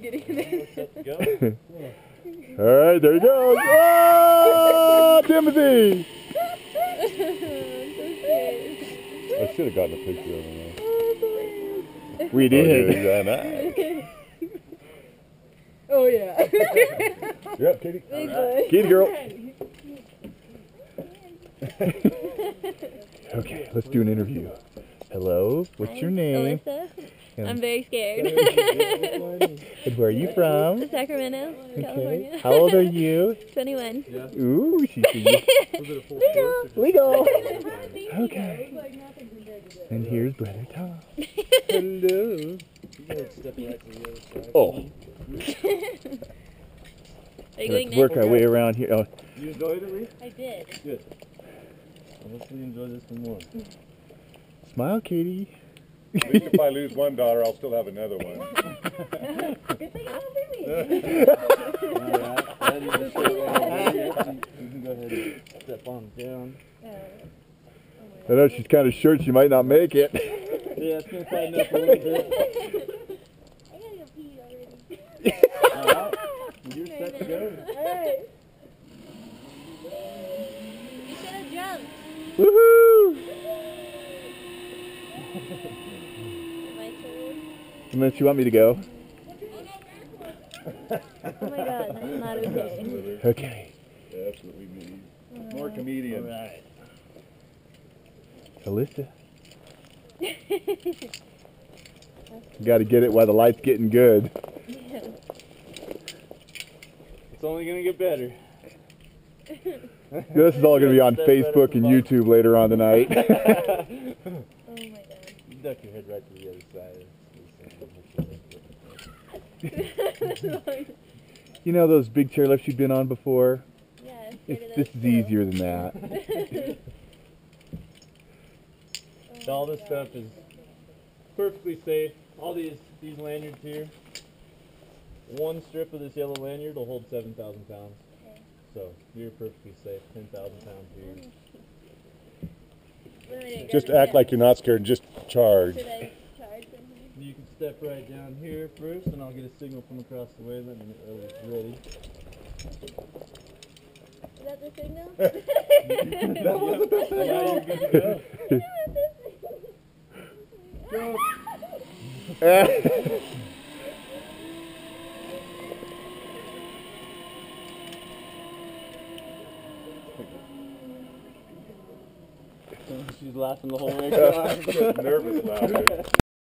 getting in there. Go. All right, there he goes. Oh, Timothy! I should have gotten a picture of him. We did. Oh yeah. Yep, Katie. Big boy. Katie girl. Okay, let's do an interview. Hello, what's your name? Alyssa. And- I'm very scared. And where are you from? Sacramento, Okay. California. How old are you? 21. Yeah. Ooh, she's legal. Okay. And here's brother Tom. Hello. You gotta step right to the other side. Oh. Are you going Let's work next? our way around here. Oh, You enjoyed it, Lee? I did. Good. Well, hopefully you enjoy this one more. smile, Katie. At least if I lose one daughter, I'll still have another one. Good thing I'm Alright, ready to show you can go ahead and step on down. I know she's kind of short. She might not make it. Yeah, it's going to tighten up a little bit. I gotta go pee already. Alright, you're set to go. Alright. You should have jumped. Woohoo! My turn. Unless you want me to go. Oh my god, that's not okay. Okay. That's what we need. More comedians. Alright. Alyssa. Got to get it while the light's getting good. It's only going to get better. This is all going to be on Facebook and YouTube later on tonight. Oh my god. You duck your head right to the other side. You know those big chairlifts you've been on before? Yeah, I'm scared of This that is too. easier than that. All this stuff is perfectly safe. All these lanyards here. One strip of this yellow lanyard will hold 7,000 pounds. Okay. So you're perfectly safe. 10,000 pounds here. What do I do? Just Grab act the like you're not scared and just charge. Should I charge from here? You can step right down here first, and I'll get a signal from across the way. Let me know it's ready. Is that the signal? That wasn't the signal. Now you're good to go. Go. She's laughing the whole way across. Nervous laughter.